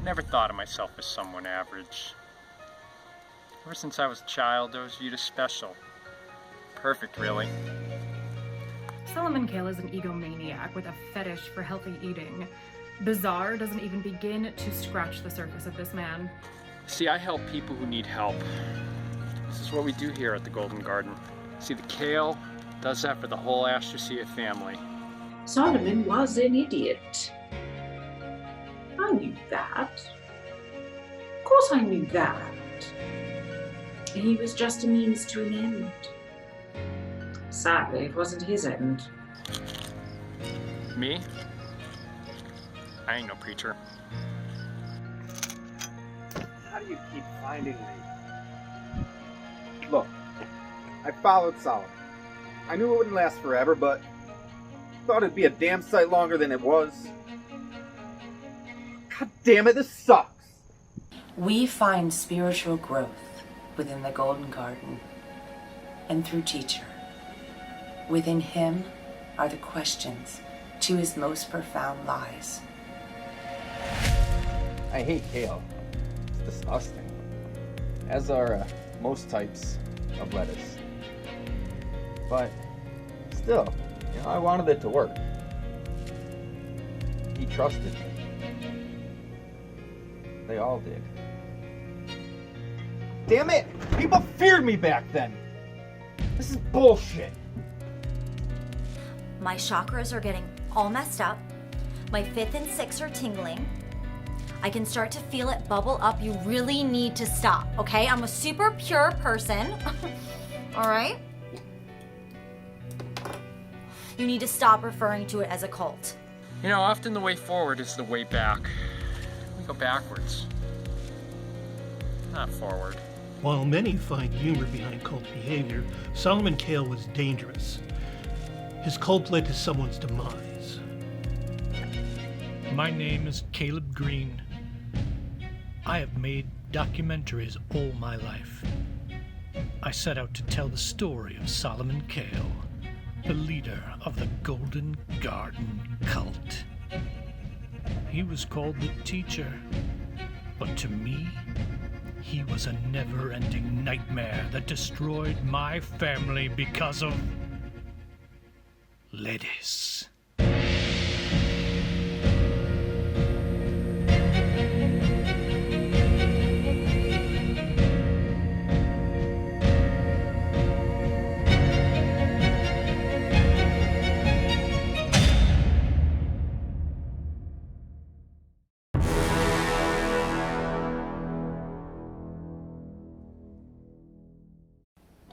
Never thought of myself as someone average. Ever since I was a child, I was viewed as special. Perfect, really. Solomon Kale is an egomaniac with a fetish for healthy eating. Bizarre doesn't even begin to scratch the surface of this man. See, I help people who need help. This is what we do here at the Golden Garden. See, the Kale does that for the whole Astrasia family. Solomon was an idiot. I knew that. Of course I knew that. He was just a means to an end. Sadly, it wasn't his end. Me? I ain't no preacher. How do you keep finding me? Look, I followed Solomon. I knew it wouldn't last forever, but thought it'd be a damn sight longer than it was. God damn it, this sucks! We find spiritual growth within the Golden Garden and through Teacher. Within him are the questions to his most profound lies. I hate kale. It's disgusting. As are most types of lettuce. But still, I wanted it to work. He trusted me. They all did. Damn it! People feared me back then! This is bullshit! My chakras are getting all messed up. My 5th and 6th are tingling. I can start to feel it bubble up. You really need to stop, okay? I'm a super pure person. All right? You need to stop referring to it as a cult. You know, often the way forward is the way back. We go backwards, not forward. While many find humor behind cult behavior, Solomon Kale was dangerous. His cult led to someone's demise. My name is Caleb Green. I have made documentaries all my life. I set out to tell the story of Solomon Kale, the leader of the Golden Garden cult. He was called the Teacher, but to me, he was a never-ending nightmare that destroyed my family because of lettuce.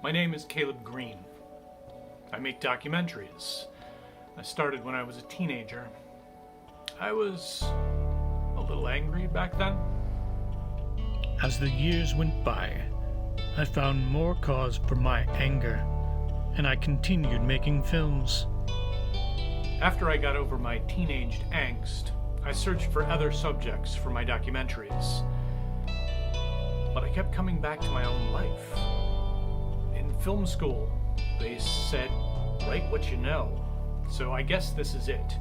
My name is Caleb Green. I make documentaries. I started when I was a teenager. I was a little angry back then. As the years went by, I found more cause for my anger, and I continued making films. After I got over my teenaged angst, I searched for other subjects for my documentaries. But I kept coming back to my own life. In film school, they said, write what you know. So I guess this is it.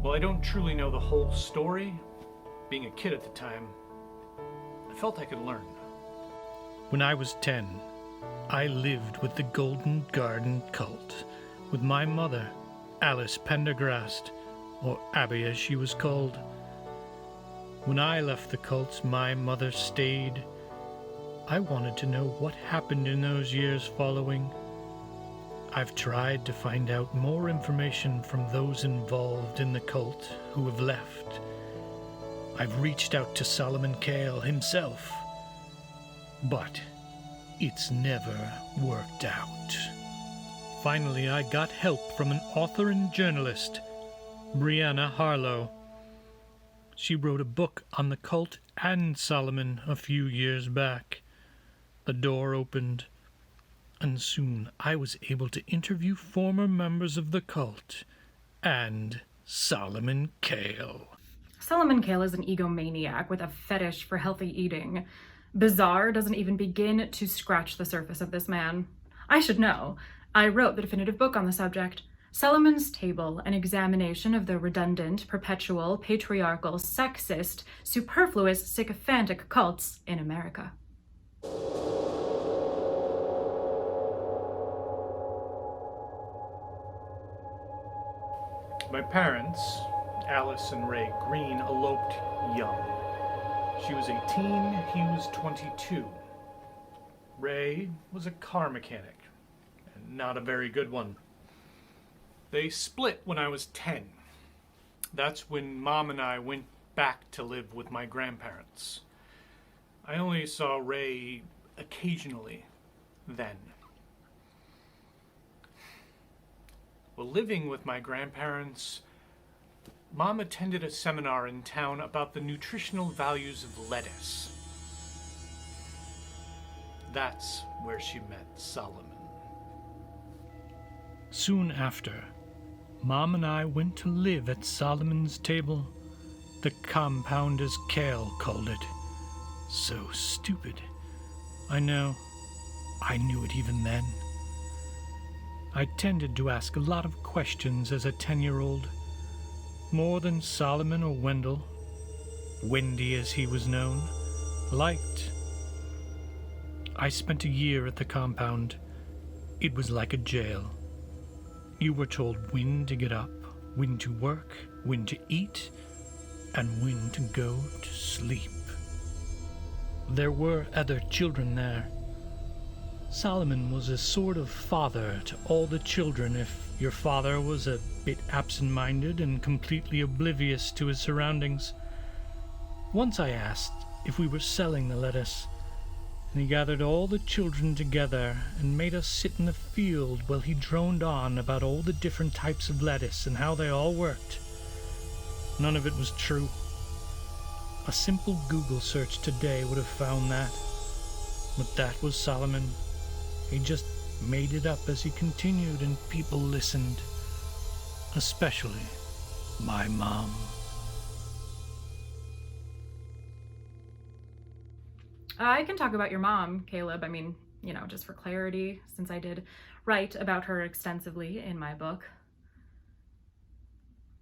While I don't truly know the whole story, being a kid at the time, I felt I could learn. When I was 10, I lived with the Golden Garden cult, with my mother, Alice Pendergrast, or Abby as she was called. When I left the cult, my mother stayed. I wanted to know what happened in those years following. I've tried to find out more information from those involved in the cult who have left. I've reached out to Solomon Kale himself, but it's never worked out. Finally, I got help from an author and journalist, Brianna Harlow. She wrote a book on the cult and Solomon a few years back. The door opened, and soon I was able to interview former members of the cult and Solomon Kale. Solomon Kale is an egomaniac with a fetish for healthy eating. Bizarre doesn't even begin to scratch the surface of this man. I should know. I wrote the definitive book on the subject. Solomon's Table, an examination of the redundant, perpetual, patriarchal, sexist, superfluous, sycophantic cults in America. My parents, Alice and Ray Green, eloped young. She was 18, he was 22. Ray was a car mechanic, and not a very good one. They split when I was 10. That's when Mom and I went back to live with my grandparents. I only saw Ray occasionally then. While living with my grandparents, Mom attended a seminar in town about the nutritional values of lettuce. That's where she met Solomon. Soon after, Mom and I went to live at Solomon's Table, the compound as Kale called it. So stupid. I know. I knew it even then. I tended to ask a lot of questions as a 10-year-old, more than Solomon or Wendell, Wendy as he was known, liked. I spent a year at the compound. It was like a jail. You were told when to get up, when to work, when to eat, and when to go to sleep. There were other children there. Solomon was a sort of father to all the children if your father was a bit absent-minded and completely oblivious to his surroundings. Once I asked if we were selling the lettuce, and he gathered all the children together and made us sit in the field while he droned on about all the different types of lettuce and how they all worked. None of it was true. A simple Google search today would have found that. But that was Solomon. He just made it up as he continued, and people listened. Especially my mom. I can talk about your mom, Caleb. I mean, just for clarity, since I did write about her extensively in my book.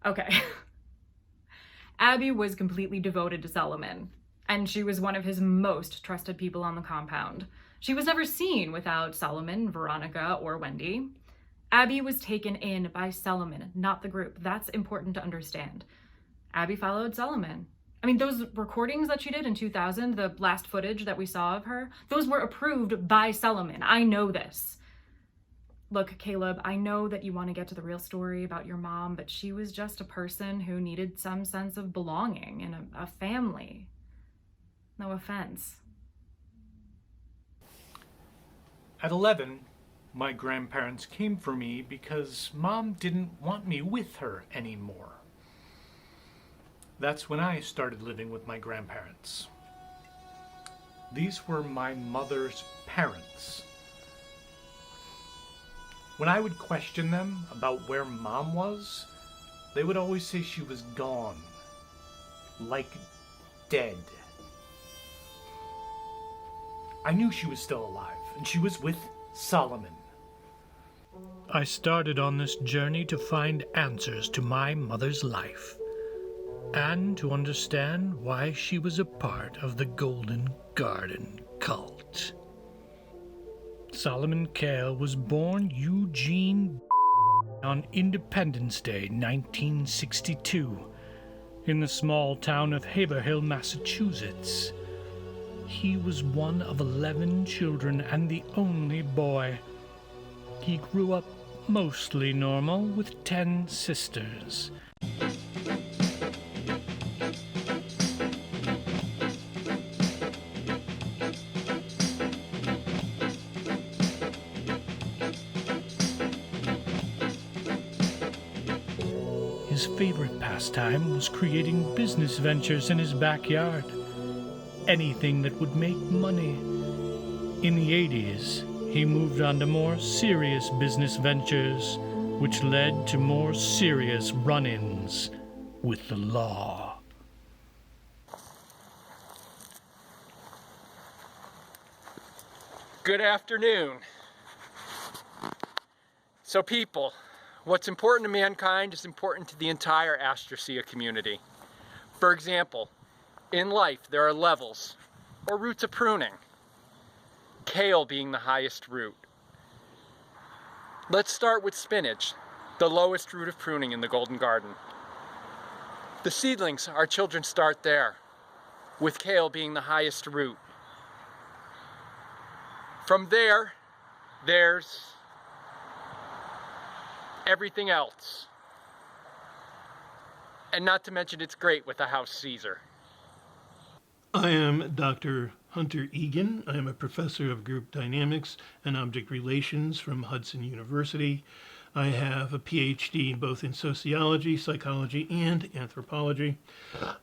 Okay. Abby was completely devoted to Solomon, and she was one of his most trusted people on the compound. She was never seen without Solomon, Veronica, or Wendy. Abby was taken in by Solomon, not the group. That's important to understand. Abby followed Solomon. I mean, those recordings that she did in 2000, the last footage that we saw of her, those were approved by Solomon. I know this. Look, Caleb, I know that you want to get to the real story about your mom, but she was just a person who needed some sense of belonging and a family. No offense. At 11, my grandparents came for me because Mom didn't want me with her anymore. That's when I started living with my grandparents. These were my mother's parents. When I would question them about where Mom was, they would always say she was gone, like dead. I knew she was still alive, and she was with Solomon. I started on this journey to find answers to my mother's life, and to understand why she was a part of the Golden Garden cult. Solomon Kale was born Eugene on Independence Day, 1962, in the small town of Haverhill, Massachusetts. He was one of 11 children and the only boy. He grew up mostly normal with 10 sisters. His favorite pastime was creating business ventures in his backyard. Anything that would make money. In the 80s, he moved on to more serious business ventures, which led to more serious run-ins with the law. Good afternoon. So people, what's important to mankind is important to the entire Astrasia community. For example, in life there are levels, or roots of pruning, kale being the highest root. Let's start with spinach, the lowest root of pruning in the Golden Garden. The seedlings, our children start there, with kale being the highest root. From there, there's everything else. And not to mention it's great with a house Caesar. I am Dr. Hunter Egan. I am a professor of group dynamics and object relations from Hudson University. I have a PhD both in sociology, psychology, and anthropology.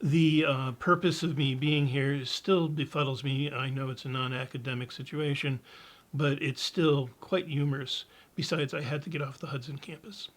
The purpose of me being here still befuddles me. I know it's a non-academic situation, but it's still quite humorous. Besides, I had to get off the Hudson campus.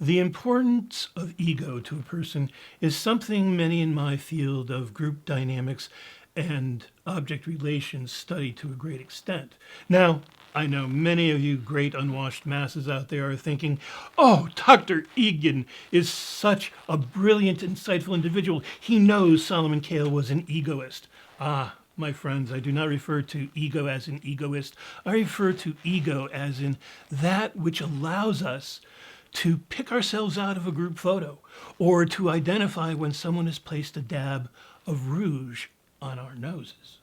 The importance of ego to a person is something many in my field of group dynamics and object relations study to a great extent. Now, I know many of you great unwashed masses out there are thinking, oh, Dr. Egan is such a brilliant, insightful individual. He knows Solomon Kale was an egoist. Ah, my friends, I do not refer to ego as an egoist. I refer to ego as in that which allows us to pick ourselves out of a group photo or to identify when someone has placed a dab of rouge on our noses.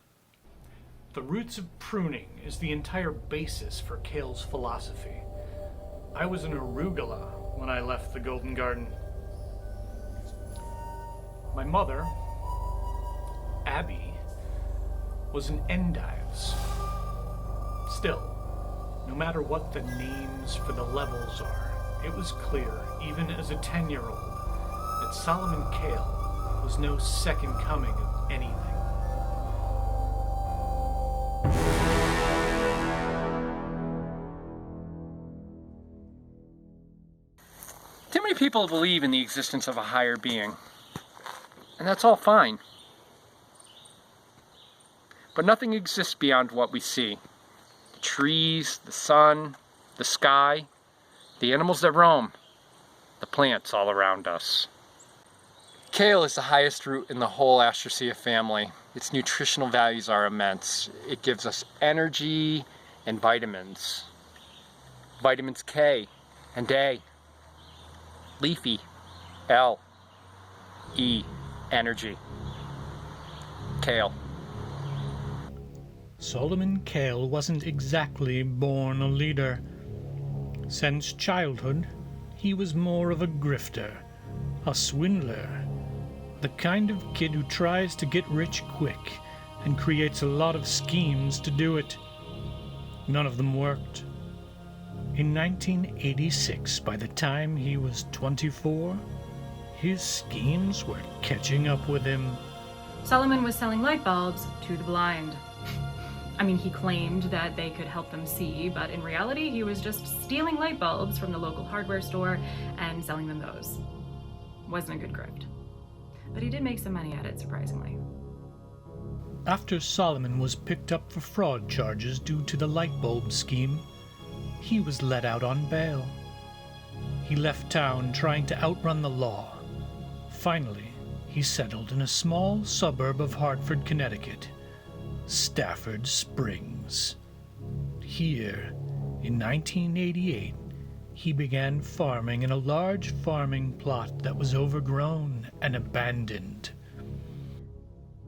The roots of pruning is the entire basis for Kale's philosophy. I was an arugula when I left the Golden Garden. My mother, Abby, was an endives. Still, no matter what the names for the levels are, it was clear, even as a 10-year-old, that Solomon Kale was no second coming of anything. Too many people believe in the existence of a higher being, and that's all fine. But nothing exists beyond what we see. The trees, the sun, the sky, the animals that roam, the plants all around us. Kale is the highest root in the whole Astrasia family. Its nutritional values are immense. It gives us energy and vitamins. Vitamins K and A. Leafy, L, E, energy. Kale. Solomon Kale wasn't exactly born a leader. Since childhood, he was more of a grifter, a swindler, the kind of kid who tries to get rich quick and creates a lot of schemes to do it. None of them worked. In 1986, by the time he was 24, his schemes were catching up with him. Solomon was selling light bulbs to the blind. I mean, he claimed that they could help them see, but in reality, he was just stealing light bulbs from the local hardware store and selling them those. Wasn't a good grift. But he did make some money at it, surprisingly. After Solomon was picked up for fraud charges due to the light bulb scheme, he was let out on bail. He left town trying to outrun the law. Finally, he settled in a small suburb of Hartford, Connecticut, Stafford Springs. Here, in 1988, he began farming in a large farming plot that was overgrown and abandoned.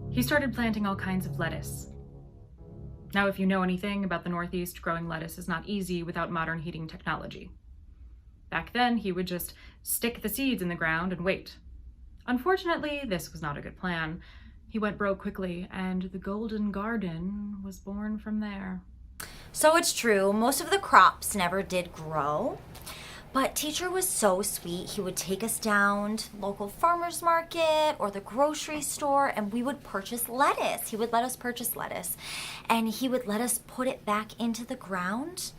He started planting all kinds of lettuce. Now, if you know anything about the Northeast, growing lettuce is not easy without modern heating technology. Back then, he would just stick the seeds in the ground and wait. Unfortunately, this was not a good plan. He went broke quickly, and the Golden Garden was born from there. So it's true, most of the crops never did grow. But teacher was so sweet, he would take us down to the local farmer's market or the grocery store, and we would purchase lettuce. He would let us purchase lettuce, and he would let us put it back into the ground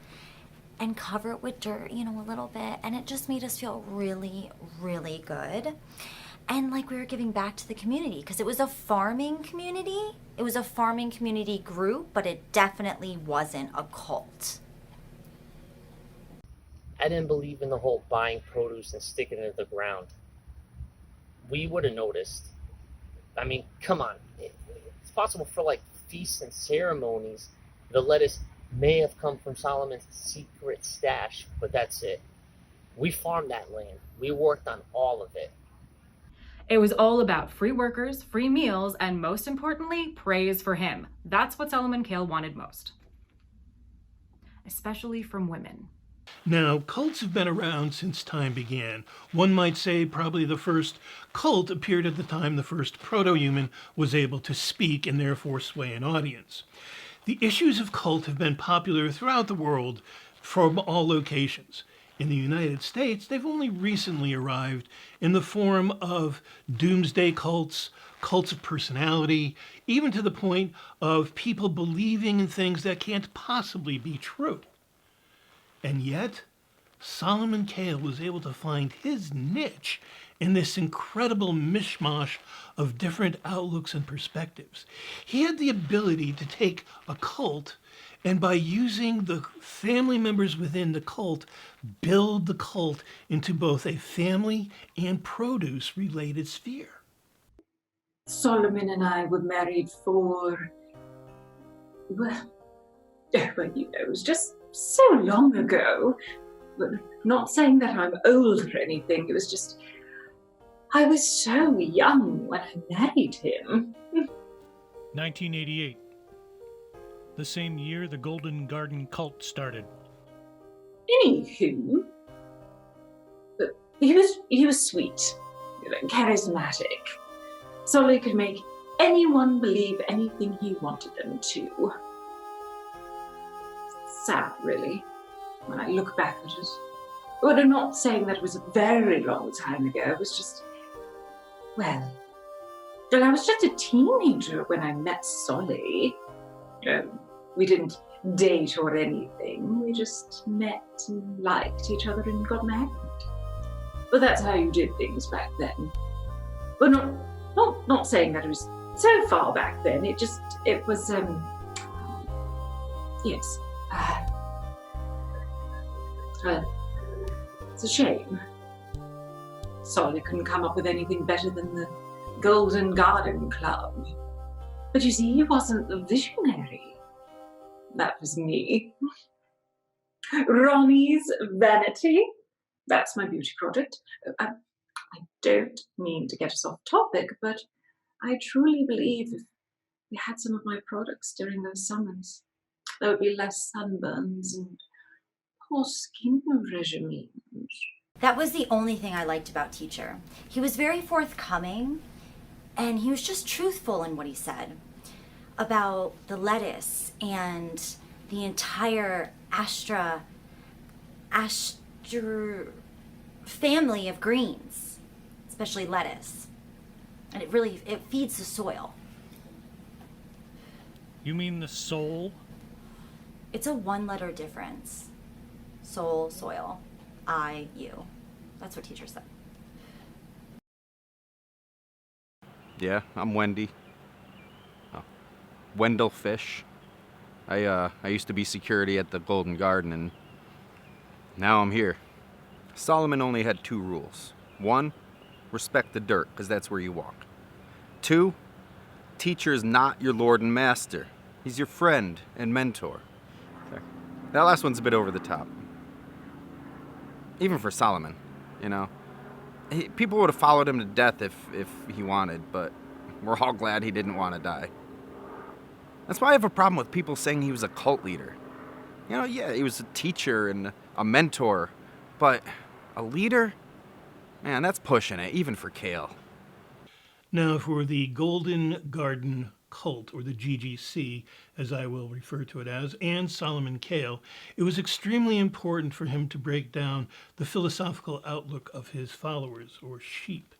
and cover it with dirt, a little bit. And it just made us feel really, really good. And like we were giving back to the community, because it was a farming community. It was a farming community group, but it definitely wasn't a cult. I didn't believe in the whole buying produce and sticking it in the ground. We would have noticed. I mean, come on. It's possible for like feasts and ceremonies. The lettuce may have come from Solomon's secret stash, but that's it. We farmed that land. We worked on all of it. It was all about free workers, free meals, and most importantly, praise for him. That's what Solomon Kale wanted most. Especially from women. Now, cults have been around since time began. One might say probably the first cult appeared at the time the first proto-human was able to speak and therefore sway an audience. The issues of cult have been popular throughout the world from all locations. In the United States, they've only recently arrived in the form of doomsday cults, cults of personality, even to the point of people believing in things that can't possibly be true. And yet, Solomon Kale was able to find his niche in this incredible mishmash of different outlooks and perspectives. He had the ability to take a cult and by using the family members within the cult, build the cult into both a family and produce-related sphere. Solomon and I were married for, well, you know, it was just so long ago. But not saying that I'm old or anything, it was just, I was so young when I married him. 1988. The same year the Golden Garden cult started. Anywho, but he was sweet, you know, charismatic. Solly could make anyone believe anything he wanted them to. Sad, really, when I look back at it. But I'm not saying that it was a very long time ago. It was just, well, I was just a teenager when I met Solly. We didn't date or anything. We just met and liked each other and got married. But that's how you did things back then. But not saying that it was so far back then. It was, yes. It's a shame. Solly couldn't come up with anything better than the Golden Garden Club. But you see, he wasn't the visionary. That was me. Ronnie's Vanity. That's my beauty project. I don't mean to get us off topic, but I truly believe if we had some of my products during those summers, there would be less sunburns and poor skin regimes. That was the only thing I liked about Teacher. He was very forthcoming, and he was just truthful in what he said about the lettuce and the entire Astra family of greens, especially lettuce. And it feeds the soil. You mean the soul? It's a one-letter difference. Soul, soil, I, you. That's what Teacher said. Yeah, I'm Wendy. Wendell Fish. I used to be security at the Golden Garden, and now I'm here. Solomon only had 2 rules. 1, respect the dirt, because that's where you walk. 2, Teacher is not your lord and master. He's your friend and mentor. Sorry. That last one's a bit over the top. Even for Solomon, you know. People would have followed him to death if he wanted, but we're all glad he didn't want to die. That's why I have a problem with people saying he was a cult leader. You know, yeah, he was a teacher and a mentor, but a leader? Man, that's pushing it, even for Kale. Now, for the Golden Garden cult, or the GGC, as I will refer to it as, and Solomon Kale, it was extremely important for him to break down the philosophical outlook of his followers, or sheep.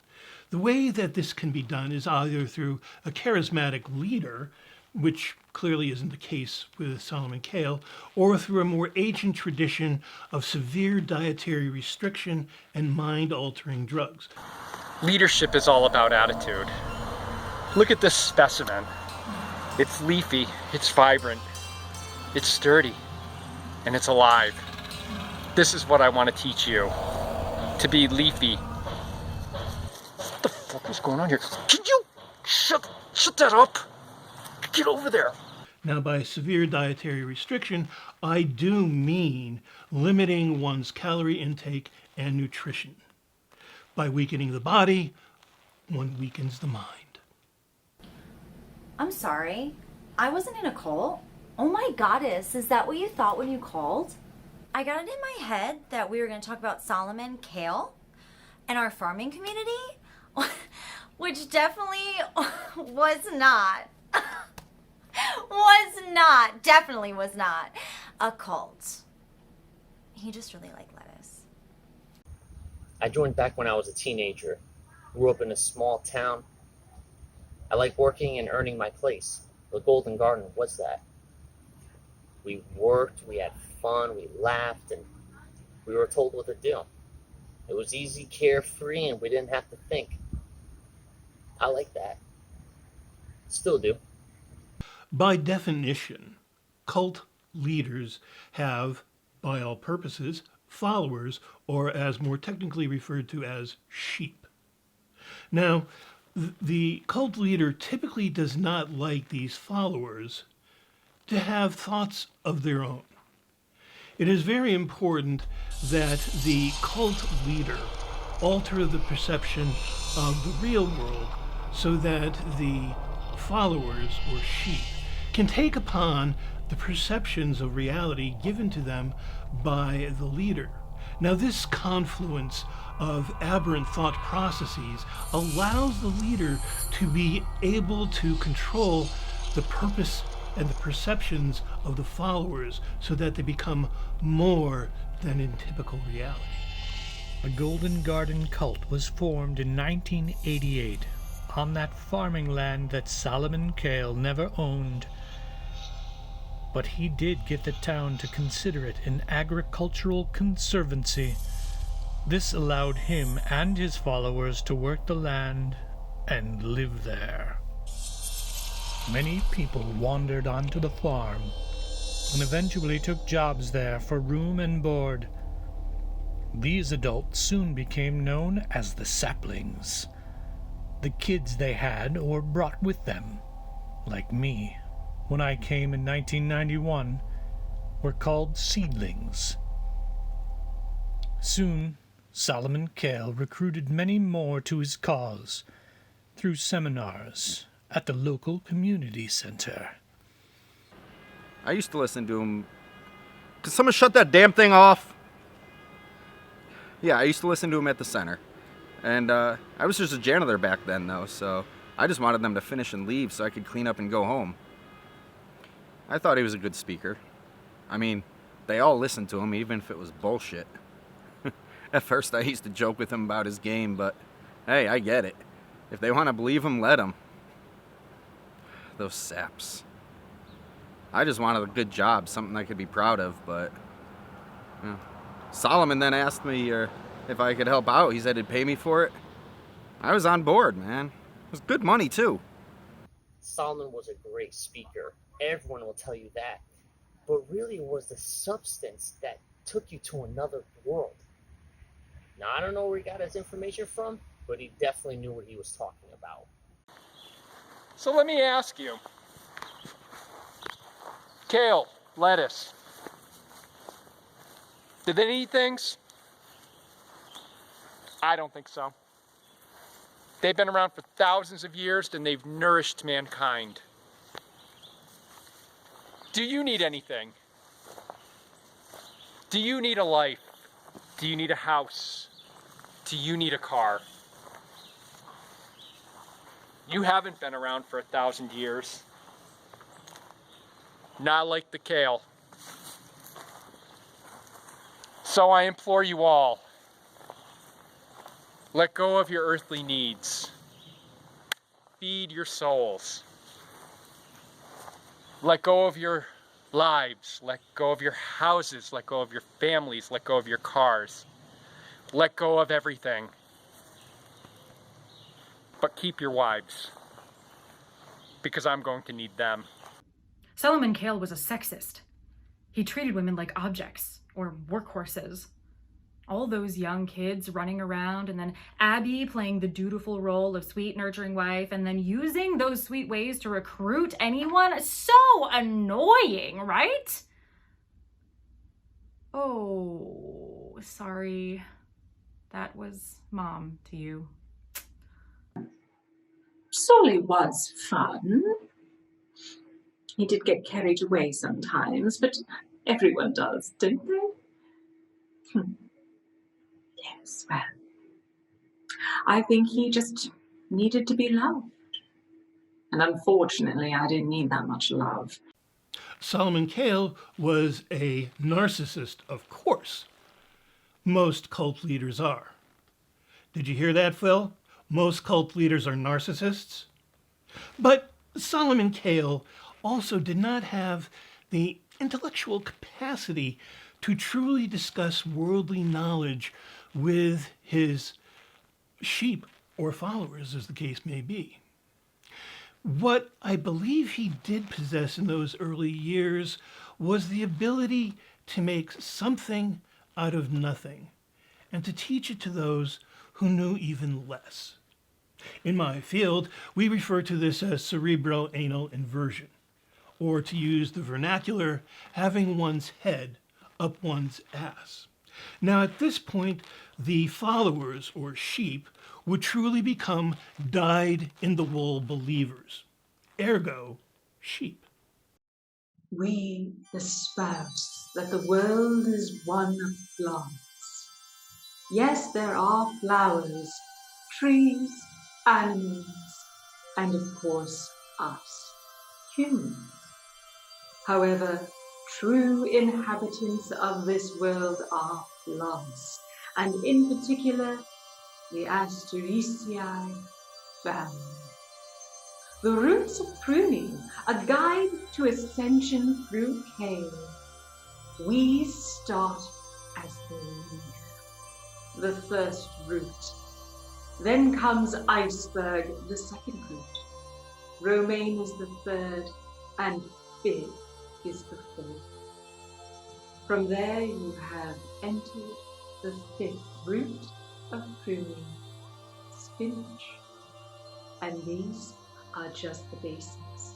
The way that this can be done is either through a charismatic leader, which clearly isn't the case with Solomon Kale, or through a more ancient tradition of severe dietary restriction and mind-altering drugs. Leadership is all about attitude. Look at this specimen. It's leafy, it's vibrant, it's sturdy, and it's alive. This is what I want to teach you. To be leafy. What the fuck is going on here? Can you shut that up? Get over there. Now, by severe dietary restriction, I do mean limiting one's calorie intake and nutrition. By weakening the body, one weakens the mind. I'm sorry. I wasn't in a cult. Oh my goddess, is that what you thought when you called? I got it in my head that we were going to talk about Solomon, Kale, and our farming community, which definitely was not. Definitely was not a cult. He just really liked lettuce. I joined back when I was a teenager. Grew up in a small town. I like working and earning my place. The Golden Garden was that. We worked, we had fun, we laughed, and we were told what to do. It was easy, carefree, and we didn't have to think. I like that. Still do. By definition, cult leaders have, by all purposes, followers, or as more technically referred to as sheep. Now, the cult leader typically does not like these followers to have thoughts of their own. It is very important that the cult leader alter the perception of the real world so that the followers or sheep can take upon the perceptions of reality given to them by the leader. Now, this confluence of aberrant thought processes allows the leader to be able to control the purpose and the perceptions of the followers so that they become more than in typical reality. The Golden Garden cult was formed in 1988 on that farming land that Solomon Kale never owned. But he did get the town to consider it an agricultural conservancy. This allowed him and his followers to work the land and live there. Many people wandered onto the farm and eventually took jobs there for room and board. These adults soon became known as the saplings. The kids they had or brought with them, like me, when I came in 1991, were called seedlings. Soon, Solomon Kale recruited many more to his cause through seminars at the local community center. I used to listen to him. Could someone shut that damn thing off? Yeah, I used to listen to him at the center. And I was just a janitor back then, though, so I just wanted them to finish and leave so I could clean up and go home. I thought he was a good speaker. I mean, they all listened to him, even if it was bullshit. At first, I used to joke with him about his game, but hey, I get it. If they want to believe him, let them. Those saps. I just wanted a good job, something I could be proud of, but... Yeah. Solomon then asked me if I could help out. He said he'd pay me for it. I was on board, man. It was good money, too. Solomon was a great speaker. Everyone will tell you that. But really it was the substance that took you to another world. Now, I don't know where he got his information from, but he definitely knew what he was talking about. So let me ask you. Kale, lettuce. Did they eat things? I don't think so. They've been around for thousands of years and they've nourished mankind. Do you need anything? Do you need a life? Do you need a house? Do you need a car? You haven't been around for 1,000 years. Not like the kale. So I implore you all, let go of your earthly needs. Feed your souls. Let go of your lives. Let go of your houses. Let go of your families. Let go of your cars. Let go of everything. But keep your wives, because I'm going to need them. Solomon Kale was a sexist. He treated women like objects, or workhorses. All those young kids running around, and then Abby playing the dutiful role of sweet, nurturing wife, and then using those sweet ways to recruit anyone. So annoying, right? Oh, sorry. That was Mom to you. Solly was fun. He did get carried away sometimes, but everyone does, don't they? Yes, well, I think he just needed to be loved. And unfortunately, I didn't need that much love. Solomon Kale was a narcissist, of course. Most cult leaders are. Did you hear that, Phil? Most cult leaders are narcissists. But Solomon Kale also did not have the intellectual capacity to truly discuss worldly knowledge with his sheep or followers, as the case may be. What I believe he did possess in those early years was the ability to make something out of nothing and to teach it to those who knew even less. In my field, we refer to this as cerebro-anal inversion, or to use the vernacular, having one's head up one's ass. Now, at this point, the followers, or sheep, would truly become dyed-in-the-wool believers, ergo, sheep. We espouse that the world is one of plants. Yes, there are flowers, trees, animals, and of course, us, humans. However, true inhabitants of this world are plants, and in particular, the Asteraceae family. The roots of pruning, a guide to ascension through Kale. We start as the leaf, the first root. Then comes iceberg, the second root. Romaine is the third, and fig is the fourth. From there you have entered the fifth root of pruning, spinach. And these are just the basics.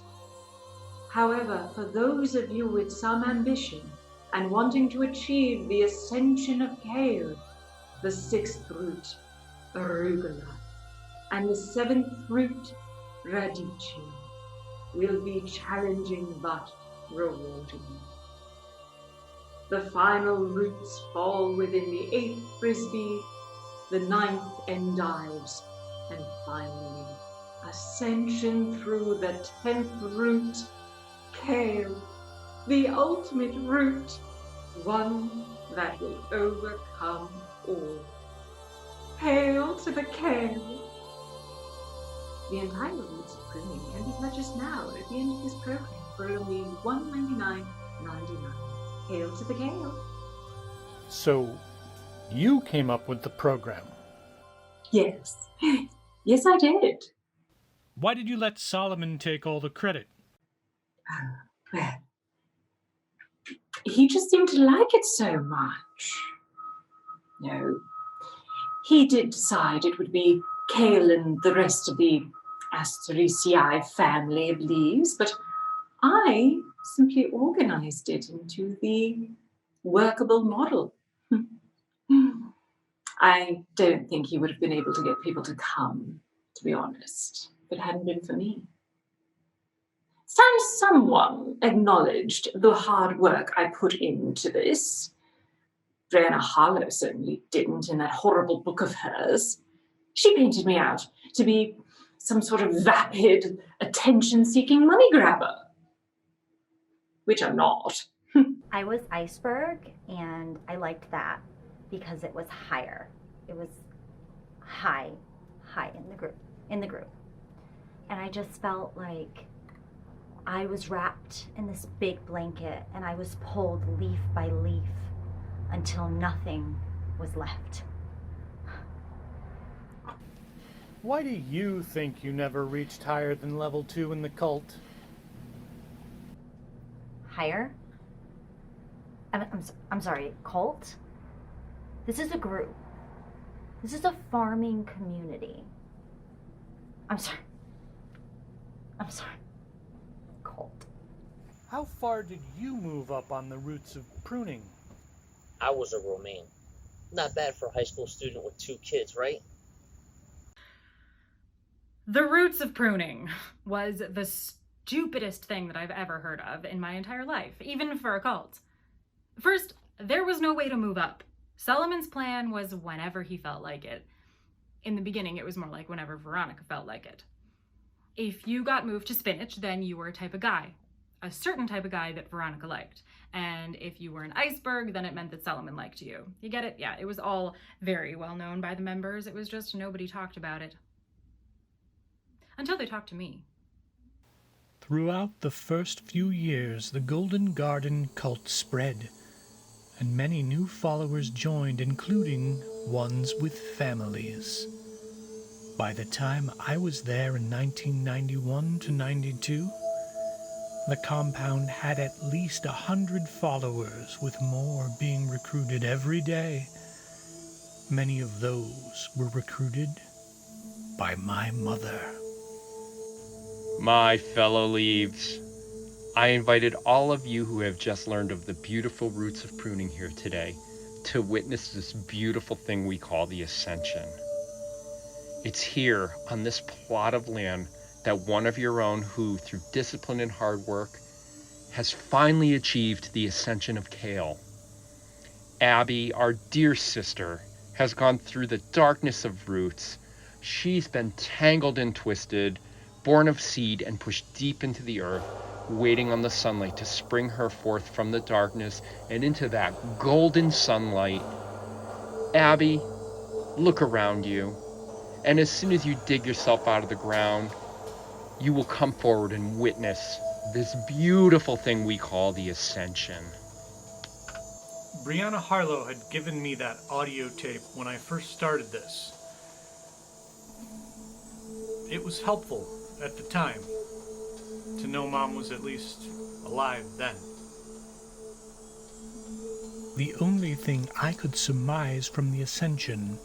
However, for those of you with some ambition and wanting to achieve the ascension of Kale, the sixth root, arugula, and the seventh root, radicchio, will be challenging but rewarding. The final roots fall within the eighth frisbee, the ninth endives, and finally ascension through the 10th root, Kale, the ultimate root, one that will overcome all. Hail to the Kale! The entire roots of pruning can be purchased now at the end of this program for only $199.99. Hail to the Kale! So, you came up with the program? Yes. Yes, I did. Why did you let Solomon take all the credit? Well, he just seemed to like it so much. No, he did decide it would be Kale and the rest of the Asteraceae family of leaves, but I simply organized it into the workable model. I don't think he would have been able to get people to come, to be honest, if it hadn't been for me. Someone acknowledged the hard work I put into this. Brianna Harlow certainly didn't in that horrible book of hers. She painted me out to be some sort of vapid, attention-seeking money grabber. Which I'm not. I was iceberg, and I liked that because it was higher. It was high in the group. And I just felt like I was wrapped in this big blanket and I was pulled leaf by leaf until nothing was left. Why do you think you never reached higher than level 2 in the cult? Higher? I'm sorry, cult? This is a group. This is a farming community. I'm sorry. Cult. How far did you move up on the roots of pruning? I was a romaine. Not bad for a high school student with 2 kids, right? The roots of pruning was the stupidest thing that I've ever heard of in my entire life, even for a cult. First, there was no way to move up. Solomon's plan was whenever he felt like it. In the beginning, it was more like whenever Veronica felt like it. If you got moved to spinach, then you were a type of guy. A certain type of guy that Veronica liked. And if you were an iceberg, then it meant that Solomon liked you. You get it? Yeah, it was all very well known by the members. It was just nobody talked about it. Until they talked to me. Throughout the first few years, the Golden Garden cult spread, and many new followers joined, including ones with families. By the time I was there in 1991 to 92, the compound had at least 100 followers, with more being recruited every day. Many of those were recruited by my mother. My fellow leaves, I invited all of you who have just learned of the beautiful roots of pruning here today to witness this beautiful thing we call the Ascension. It's here on this plot of land that one of your own who, through discipline and hard work, has finally achieved the ascension of Kale. Abby, our dear sister, has gone through the darkness of roots. She's been tangled and twisted, born of seed and pushed deep into the earth, waiting on the sunlight to spring her forth from the darkness and into that golden sunlight. Abby, look around you, and as soon as you dig yourself out of the ground, you will come forward and witness this beautiful thing we call the Ascension. Brianna Harlow had given me that audio tape when I first started this. It was helpful at the time to know Mom was at least alive then. The only thing I could surmise from the Ascension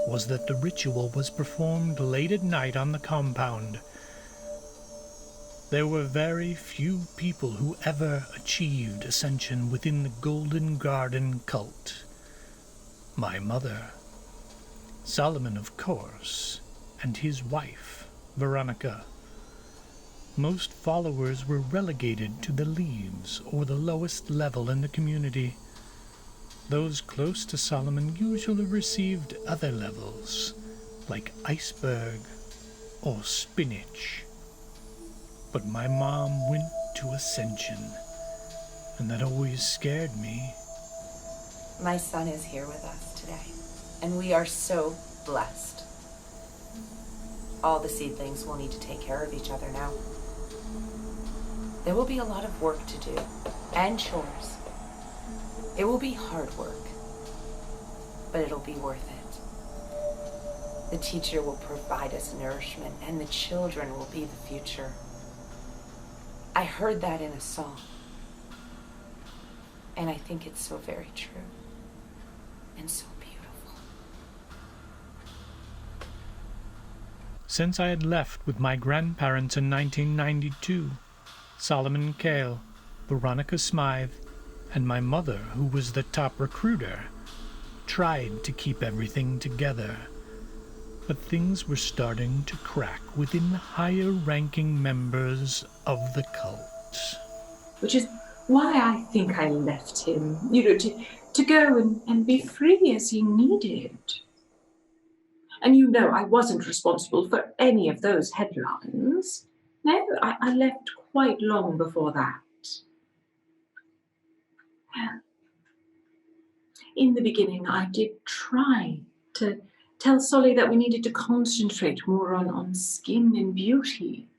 was that the ritual was performed late at night on the compound. There were very few people who ever achieved ascension within the Golden Garden cult. My mother, Solomon, of course, and his wife, Veronica. Most followers were relegated to the leaves or the lowest level in the community. Those close to Solomon usually received other levels, like iceberg or spinach. But my mom went to ascension, and that always scared me. My son is here with us today, and we are so blessed. All the seedlings will need to take care of each other now. There will be a lot of work to do, and chores. It will be hard work, but it'll be worth it. The teacher will provide us nourishment, and the children will be the future. I heard that in a song, and I think it's so very true, and so beautiful. Since I had left with my grandparents in 1992, Solomon Kale, Veronica Smythe, and my mother, who was the top recruiter, tried to keep everything together. But things were starting to crack within the higher-ranking members of the cult. Which is why I think I left him, to go and be free as he needed. And I wasn't responsible for any of those headlines. No, I left quite long before that. In the beginning, I did try to tell Solly that we needed to concentrate more on skin and beauty.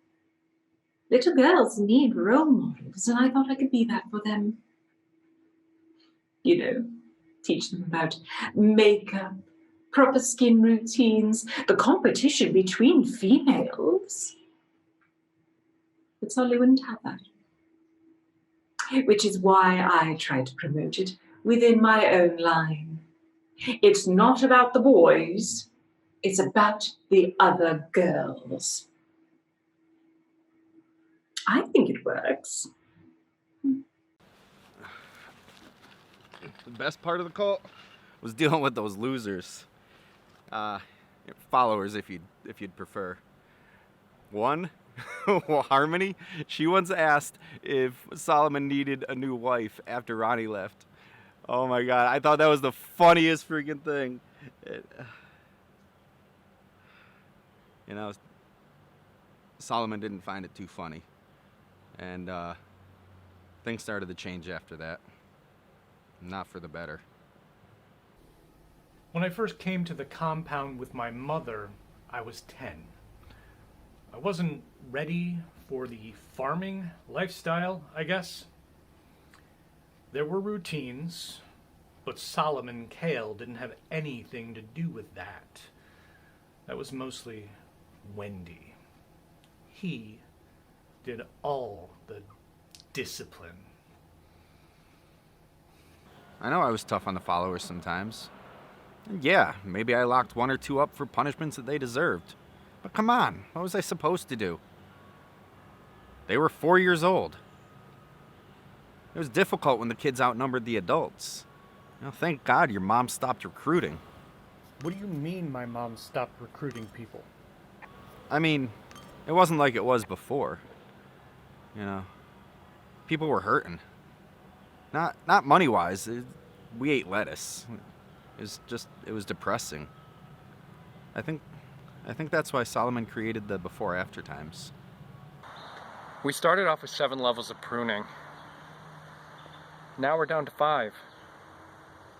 Little girls need role models, and I thought I could be that for them. Teach them about makeup, proper skin routines, the competition between females. But Solly wouldn't have that. which is why I try to promote it within my own line. It's not about the boys, it's about the other girls. I think it works. The best part of the cult was dealing with those losers. Followers, if you'd prefer. One, Harmony, she once asked if Solomon needed a new wife after Ronnie left. Oh my god, I thought that was the funniest freaking thing. You know, Solomon didn't find it too funny. And things started to change after that. Not for the better. When I first came to the compound with my mother, I was 10. I wasn't ready for the farming lifestyle, I guess. There were routines, but Solomon Kale didn't have anything to do with that. That was mostly Wendy. He did all the discipline. I know I was tough on the followers sometimes. And yeah, maybe I locked one or two up for punishments that they deserved. But come on, what was I supposed to do? They were 4 years old. It was difficult when the kids outnumbered the adults. You know, thank God your mom stopped recruiting. What do you mean my mom stopped recruiting people? I mean, it wasn't like it was before. You know, people were hurting. Not money-wise. We ate lettuce. It was depressing. I think that's why Solomon created the before-after times. We started off with 7 levels of pruning. Now we're down to 5.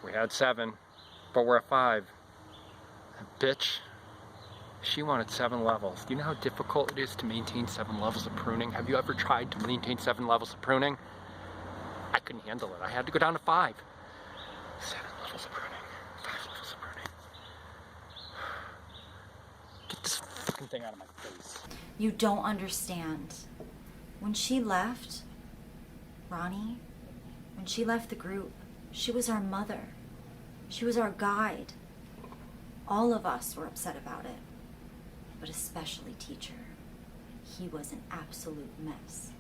We had 7, but we're at 5. Bitch, she wanted 7 levels. Do you know how difficult it is to maintain 7 levels of pruning? Have you ever tried to maintain 7 levels of pruning? I couldn't handle it. I had to go down to 5. 7 levels of pruning. 5 levels of pruning. Get this fucking thing out of my face. You don't understand. When she left, Ronnie, when she left the group, she was our mother. She was our guide. All of us were upset about it, but especially teacher. He was an absolute mess.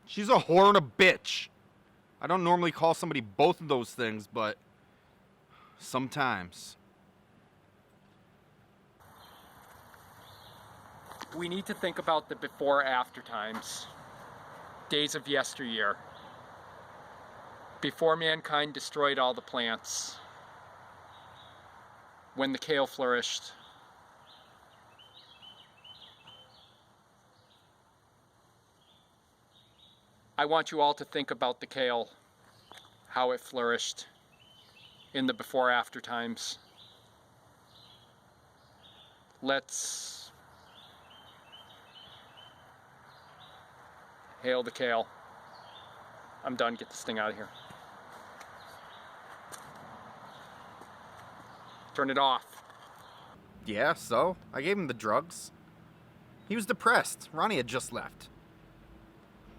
She's a whore and a bitch. I don't normally call somebody both of those things, but sometimes. We need to think about the before-after times. Days of yesteryear. Before mankind destroyed all the plants. When the kale flourished. I want you all to think about the kale, how it flourished in the before-after times. Let's hail the kale. I'm done. Get this thing out of here. Turn it off. Yeah, so? I gave him the drugs. He was depressed. Ronnie had just left.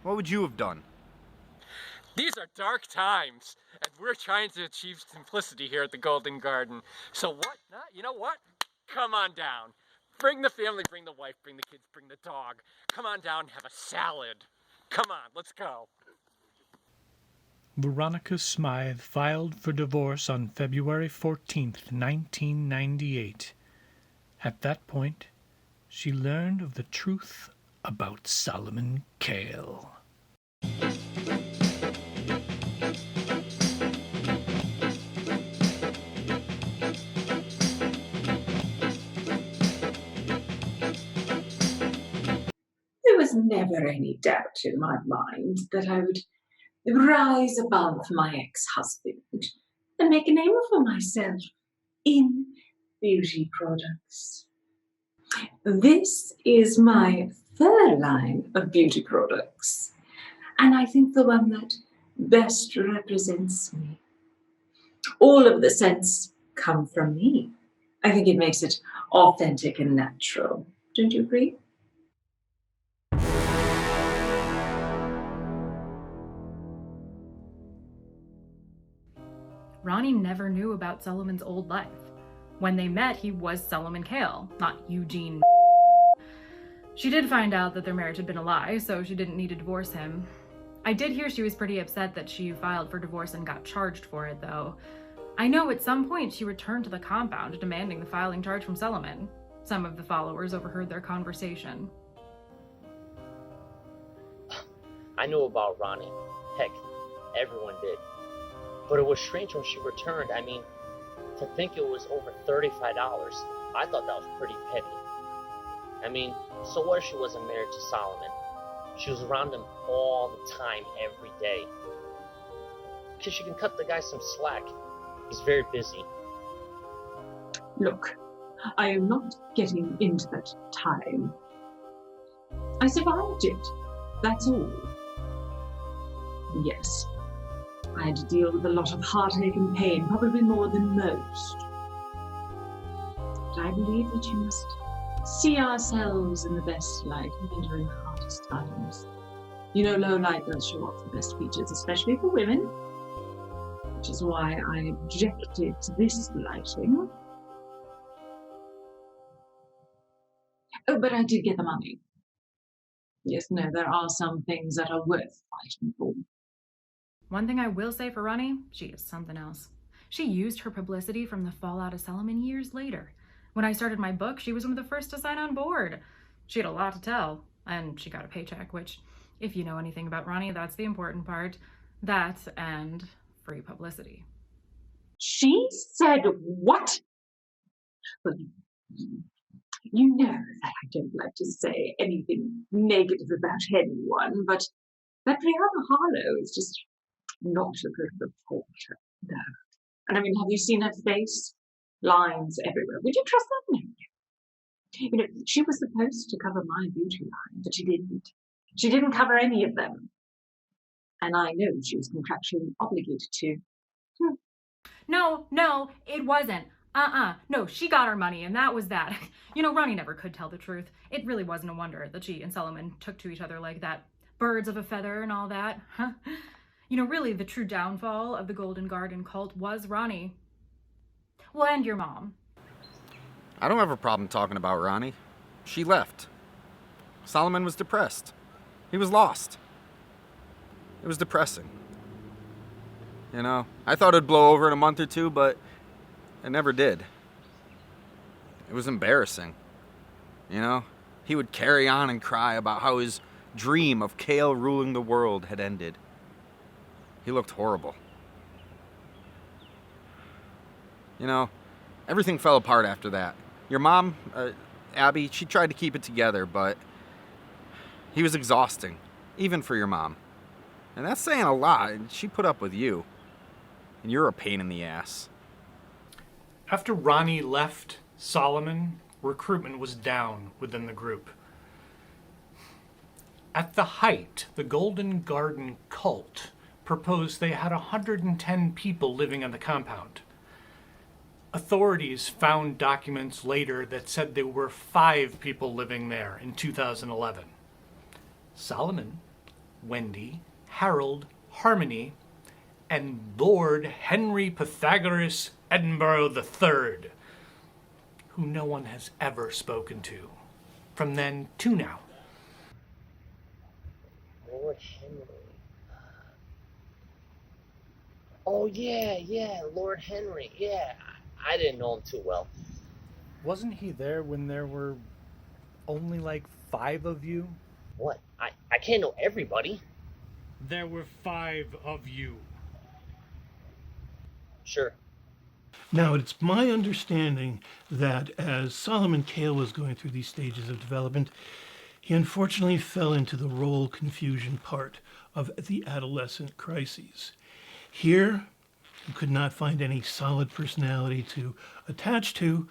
What would you have done? These are dark times, and we're trying to achieve simplicity here at the Golden Garden. So what? You know what? Come on down. Bring the family, bring the wife, bring the kids, bring the dog. Come on down and have a salad. Come on, let's go. Veronica Smythe filed for divorce on February 14th, 1998. At that point, she learned of the truth about Solomon Kale. There was never any doubt in my mind that I would rise above my ex-husband and make a name for myself in beauty products. This is my third line of beauty products, and I think the one that best represents me. All of the scents come from me. I think it makes it authentic and natural. Don't you agree? Ronnie never knew about Solomon's old life. When they met, he was Solomon Kale, not Eugene. She did find out that their marriage had been a lie, so she didn't need to divorce him. I did hear she was pretty upset that she filed for divorce and got charged for it, though. I know at some point she returned to the compound demanding the filing charge from Solomon. Some of the followers overheard their conversation. I knew about Ronnie. Heck, everyone did. But it was strange when she returned. I mean, to think it was over $35, I thought that was pretty petty. I mean, so what if she wasn't married to Solomon? She was around him all the time, every day. Because she can cut the guy some slack. He's very busy. Look, I am not getting into that time. I survived it. That's all. Yes, I had to deal with a lot of heartache and pain, probably more than most. But I believe that you must see ourselves in the best light, even during the hardest times. You know, low light does show off the best features, especially for women, which is why I objected to this lighting. Oh, but I did get the money. Yes, no, there are some things that are worth fighting for. One thing I will say for Ronnie, she is something else. She used her publicity from the fallout of Solomon years later. When I started my book, she was one of the first to sign on board. She had a lot to tell, and she got a paycheck, which, if you know anything about Ronnie, that's the important part. That and free publicity. She said what? Well, you know that I don't like to say anything negative about anyone, but that Brianna Harlow is just not a good reporter. No. And I mean, have you seen her face? Lines everywhere. Would you trust that? No. You know, she was supposed to cover my beauty line, but she didn't. She didn't cover any of them. And I know she was contractually obligated to. No, it wasn't. No, she got her money, and that was that. You know, Ronnie never could tell the truth. It really wasn't a wonder that she and Solomon took to each other like that. Birds of a feather and all that. Huh? You know, really, the true downfall of the Golden Garden cult was Ronnie. Well, and your mom. I don't have a problem talking about Ronnie. She left. Solomon was depressed. He was lost. It was depressing. You know, I thought it'd blow over in a month or two, but it never did. It was embarrassing. You know, he would carry on and cry about how his dream of Kale ruling the world had ended. He looked horrible. You know, everything fell apart after that. Your mom, Abby, she tried to keep it together, but he was exhausting, even for your mom. And that's saying a lot, and she put up with you. And you're a pain in the ass. After Ronnie left Solomon, recruitment was down within the group. At the height, the Golden Garden cult proposed they had 110 people living on the compound. Authorities found documents later that said there were 5 people living there in 2011. Solomon, Wendy, Harold, Harmony, and Lord Henry Pythagoras Edinburgh III, who no one has ever spoken to, from then to now. Lord Henry. Oh, yeah, Lord Henry, yeah. I didn't know him too well. Wasn't he there when there were only like 5 of you? What? I can't know everybody. There were 5 of you. Sure. Now, it's my understanding that as Solomon Kale was going through these stages of development, he unfortunately fell into the role confusion part of the adolescent crises. Here, he could not find any solid personality to attach to,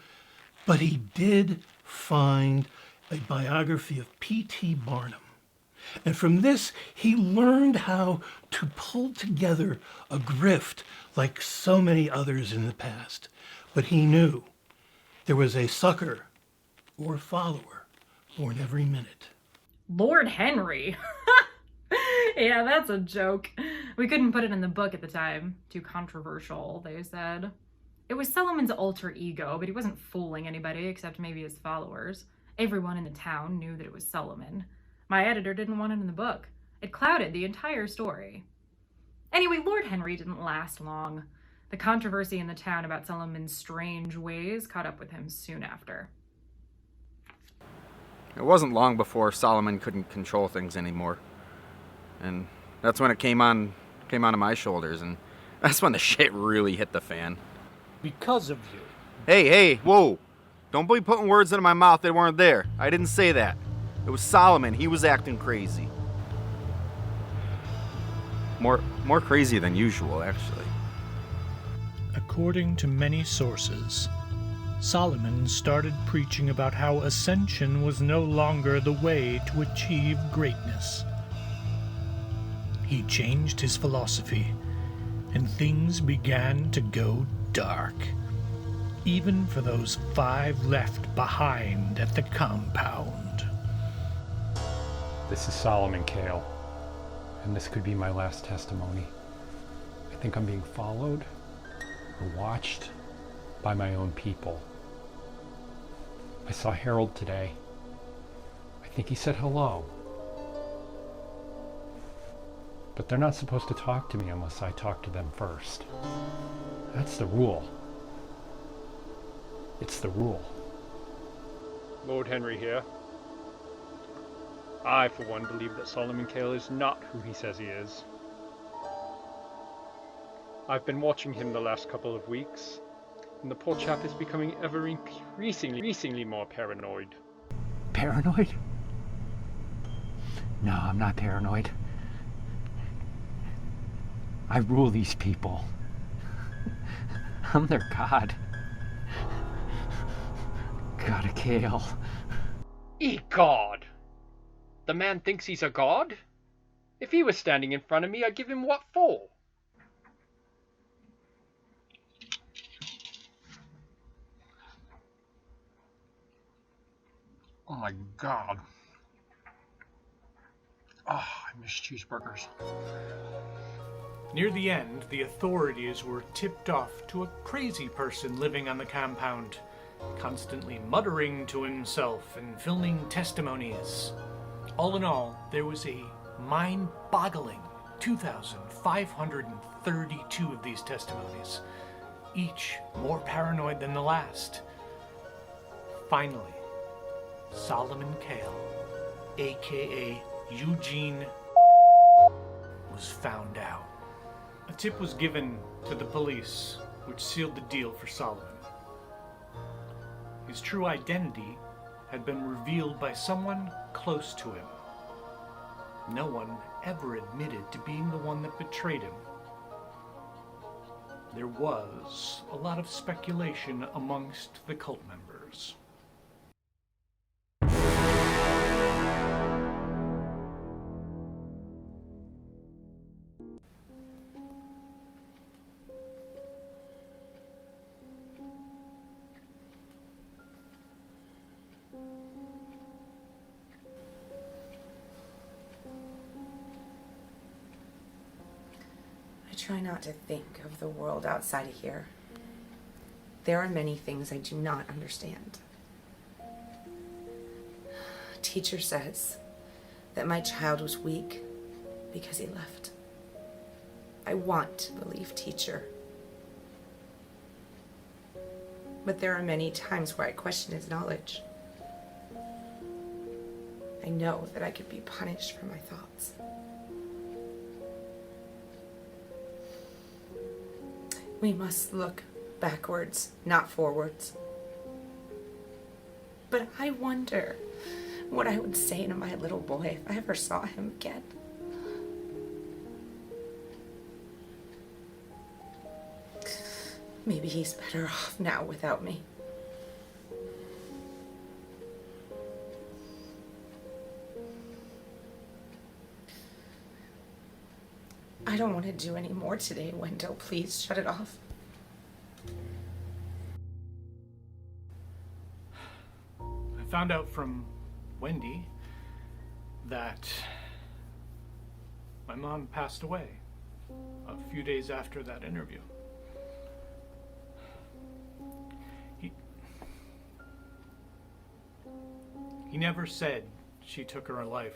but he did find a biography of P.T. Barnum. And from this, he learned how to pull together a grift like so many others in the past. But he knew there was a sucker or follower born every minute. Lord Henry. Yeah, that's a joke. We couldn't put it in the book at the time. Too controversial, they said. It was Solomon's alter ego, but he wasn't fooling anybody except maybe his followers. Everyone in the town knew that it was Solomon. My editor didn't want it in the book. It clouded the entire story. Anyway, Lord Henry didn't last long. The controversy in the town about Solomon's strange ways caught up with him soon after. It wasn't long before Solomon couldn't control things anymore. And that's when it came onto my shoulders, and that's when the shit really hit the fan. Because of you. Hey, whoa! Don't be putting words into my mouth that weren't there. I didn't say that. It was Solomon. He was acting crazy. More crazy than usual, actually. According to many sources, Solomon started preaching about how ascension was no longer the way to achieve greatness. He changed his philosophy, and things began to go dark, even for those 5 left behind at the compound. This is Solomon, Kale, and this could be my last testimony. I think I'm being followed or watched by my own people. I saw Harold today. I think he said hello. But they're not supposed to talk to me unless I talk to them first. That's the rule. It's the rule. Lord Henry here. I, for one, believe that Solomon Kale is not who he says he is. I've been watching him the last couple of weeks, and the poor chap is becoming ever increasingly more paranoid. Paranoid? No, I'm not paranoid. I rule these people. I'm their god. God of Kale. E God! The man thinks he's a god? If he was standing in front of me, I'd give him what for? Oh my God. I miss cheeseburgers. Near the end, the authorities were tipped off to a crazy person living on the compound, constantly muttering to himself and filming testimonies. All in all, there was a mind-boggling 2,532 of these testimonies, each more paranoid than the last. Finally, Solomon Kale, aka Eugene, was found out. A tip was given to the police, which sealed the deal for Solomon. His true identity had been revealed by someone close to him. No one ever admitted to being the one that betrayed him. There was a lot of speculation amongst the cult members. I try not to think of the world outside of here. There are many things I do not understand. Teacher says that my child was weak because he left. I want to believe teacher. But there are many times where I question his knowledge. I know that I could be punished for my thoughts. We must look backwards, not forwards. But I wonder what I would say to my little boy if I ever saw him again. Maybe he's better off now without me. I don't want to do any more today, Wendell. Please shut it off. I found out from Wendy that my mom passed away a few days after that interview. He never said she took her own life.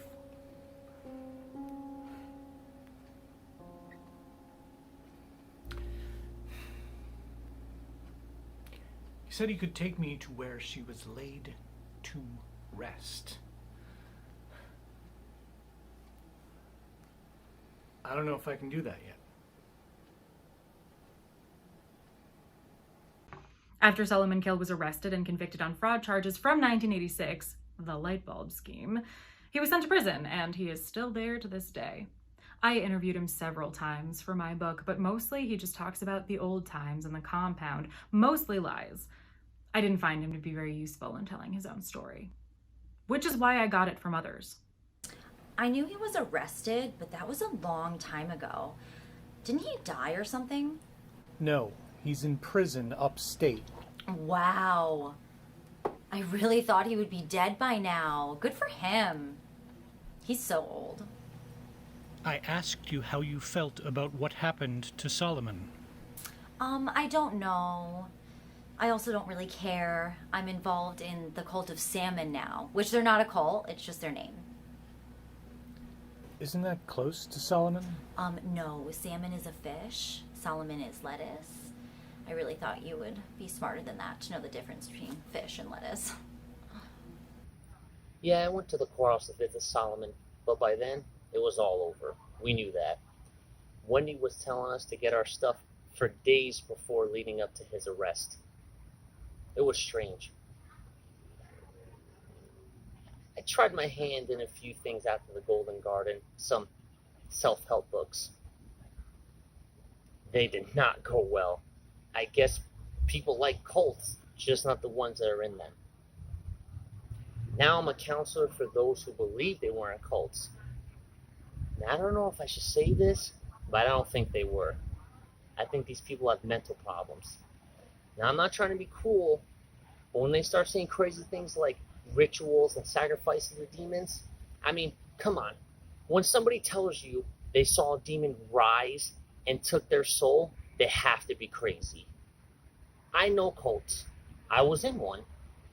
He said he could take me to where she was laid to rest. I don't know if I can do that yet. After Solomon Kale was arrested and convicted on fraud charges from 1986, the light bulb scheme, he was sent to prison, and he is still there to this day. I interviewed him several times for my book, but mostly he just talks about the old times and the compound, mostly lies. I didn't find him to be very useful in telling his own story, which is why I got it from others. I knew he was arrested, but that was a long time ago. Didn't he die or something? No, he's in prison upstate. Wow. I really thought he would be dead by now. Good for him. He's so old. I asked you how you felt about what happened to Solomon. I don't know. I also don't really care. I'm involved in the cult of salmon now, which they're not a cult, it's just their name. Isn't that close to Solomon? No, salmon is a fish, Solomon is lettuce. I really thought you would be smarter than that to know the difference between fish and lettuce. Yeah, I went to the courthouse to visit Solomon, but by then, it was all over. We knew that. Wendy was telling us to get our stuff for days before leading up to his arrest. It was strange. I tried my hand in a few things after the Golden Garden, some self-help books. They did not go well. I guess people like cults, just not the ones that are in them. Now I'm a counselor for those who believe they weren't cults. Now, I don't know if I should say this, but I don't think they were. I think these people have mental problems. Now, I'm not trying to be cruel, but when they start saying crazy things like rituals and sacrifices to demons, I mean, come on. When somebody tells you they saw a demon rise and took their soul, they have to be crazy. I know cults. I was in one.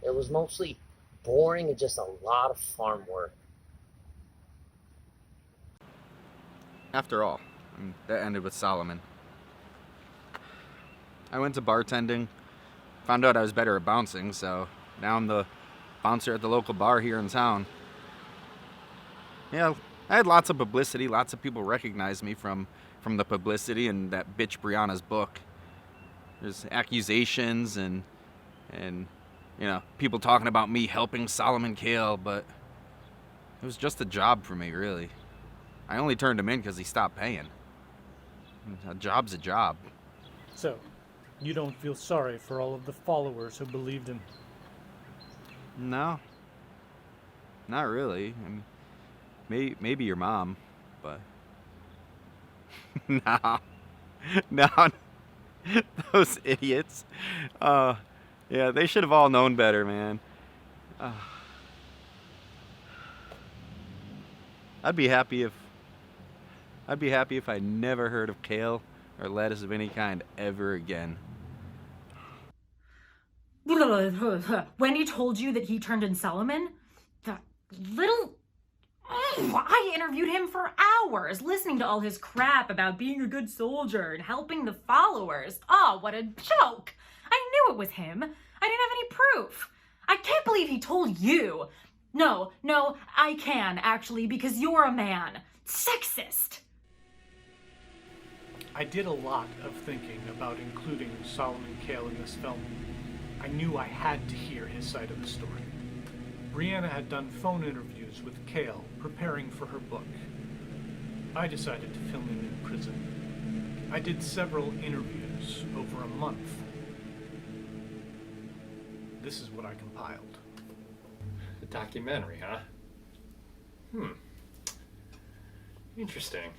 It was mostly boring and just a lot of farm work. After all, that ended with Solomon. I went to bartending, found out I was better at bouncing, so now I'm the bouncer at the local bar here in town. Yeah, I had lots of publicity, lots of people recognized me from the publicity and that bitch Brianna's book. There's accusations and you know, people talking about me helping Solomon Kale, but it was just a job for me, really. I only turned him in because he stopped paying. A job's a job. So, you don't feel sorry for all of the followers who believed him? No. Not really. I mean, maybe your mom, but... No. Those idiots. Yeah, they should have all known better, man. I'd be happy if I never heard of kale or lettuce of any kind ever again. Wendy told you that he turned in Solomon? That little... I interviewed him for hours, listening to all his crap about being a good soldier and helping the followers. Oh, what a joke! I knew it was him. I didn't have any proof. I can't believe he told you. No, I can, actually, because you're a man. Sexist! I did a lot of thinking about including Solomon Kale in this film. I knew I had to hear his side of the story. Brianna had done phone interviews with Kale, preparing for her book. I decided to film him in prison. I did several interviews over a month. This is what I compiled. A documentary, huh? Interesting.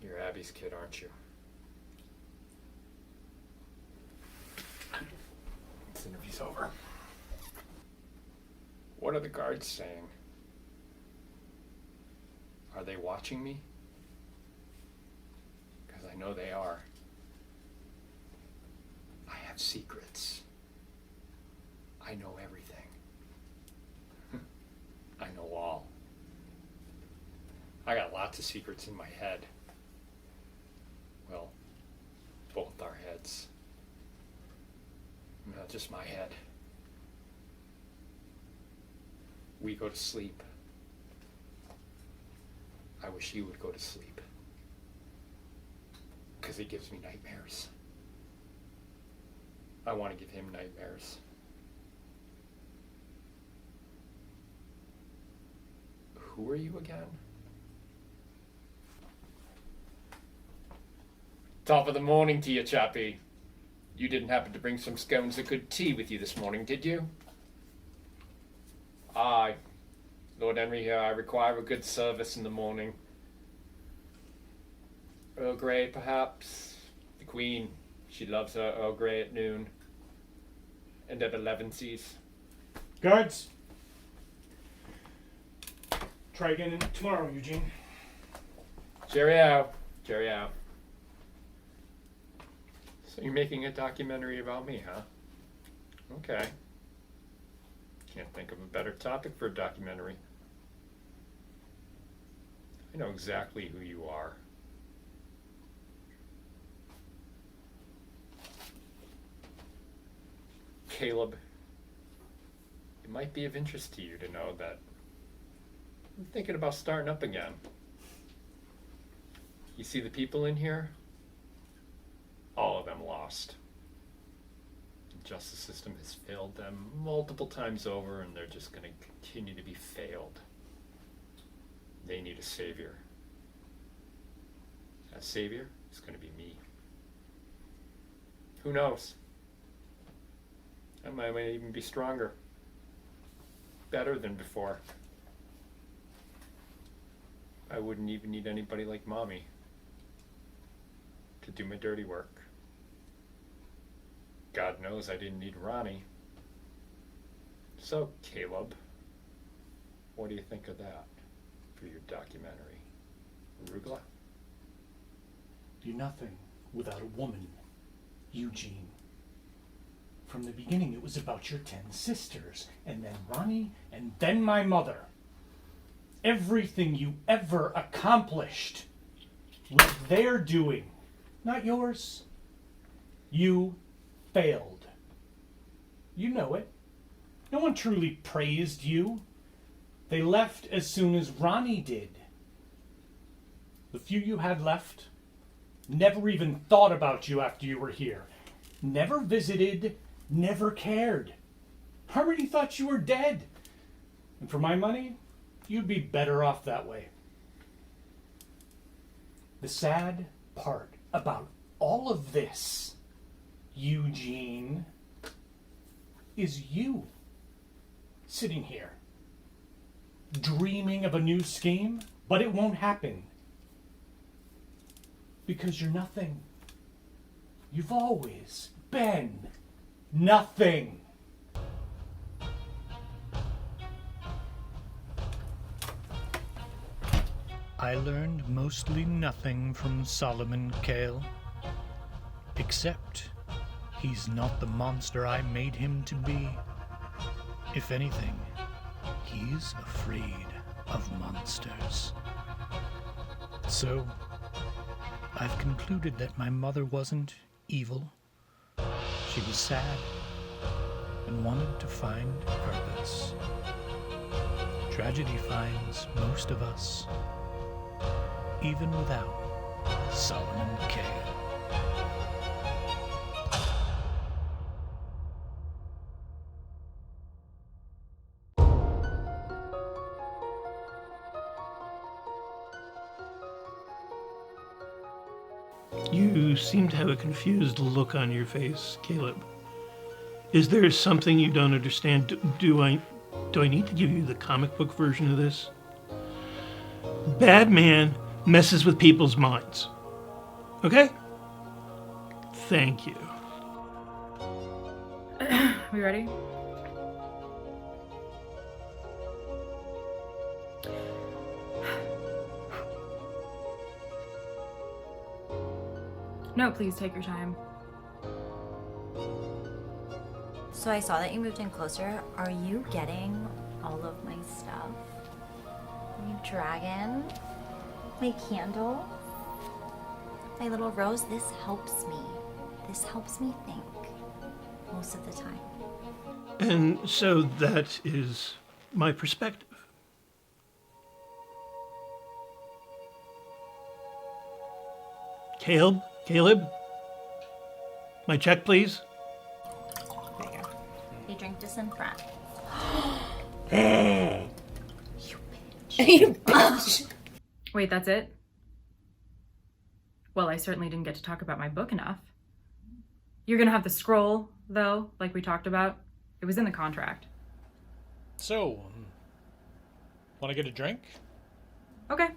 You're Abby's kid, aren't you? This interview's over. What are the guards saying? Are they watching me? Because I know they are. I have secrets. I know everything. I know all. I got lots of secrets in my head. Well, both our heads. Not just my head. We go to sleep. I wish he would go to sleep. Because he gives me nightmares. I want to give him nightmares. Who are you again? Top of the morning to you, chappie. You didn't happen to bring some scones of good tea with you this morning, did you? Aye. Lord Henry here, I require a good service in the morning. Earl Grey, perhaps? The Queen, she loves her Earl Grey at noon. And at 11:30. Guards! Try again tomorrow, Eugene. Cheerio. Cheerio. So you're making a documentary about me, huh? Okay. Can't think of a better topic for a documentary. I know exactly who you are. Caleb, it might be of interest to you to know that I'm thinking about starting up again. You see the people in here? All of them lost. The justice system has failed them multiple times over, and they're just going to continue to be failed. They need a savior. That savior is going to be me. Who knows? I might even be stronger. Better than before. I wouldn't even need anybody like Mommy to do my dirty work. God knows I didn't need Ronnie. So, Caleb, what do you think of that for your documentary? Arugula? You're nothing without a woman, Eugene. From the beginning, it was about your 10 sisters, and then Ronnie, and then my mother. Everything you ever accomplished was their doing, not yours. You failed. You know it. No one truly praised you. They left as soon as Ronnie did. The few you had left never even thought about you after you were here. Never visited, never cared. Already thought you were dead. And for my money, you'd be better off that way. The sad part about all of this, Eugene, is you sitting here, dreaming of a new scheme, but it won't happen. Because you're nothing. You've always been nothing. I learned mostly nothing from Solomon Kale. Except he's not the monster I made him to be. If anything, he's afraid of monsters. So, I've concluded that my mother wasn't evil. She was sad and wanted to find purpose. Tragedy finds most of us, even without Solomon Kale. You seem to have a confused look on your face, Caleb. Is there something you don't understand? Do I need to give you the comic book version of this? Bad man messes with people's minds. Okay? Thank you. We ready? No, please take your time. So I saw that you moved in closer. Are you getting all of my stuff? My dragon? My candle? My little rose? This helps me. This helps me think most of the time. And so that is my perspective. Caleb? My check, please. There you go. You drink this in front. You bitch. Wait, that's it? Well, I certainly didn't get to talk about my book enough. You're gonna have the scroll, though, like we talked about. It was in the contract. So, want to get a drink? Okay.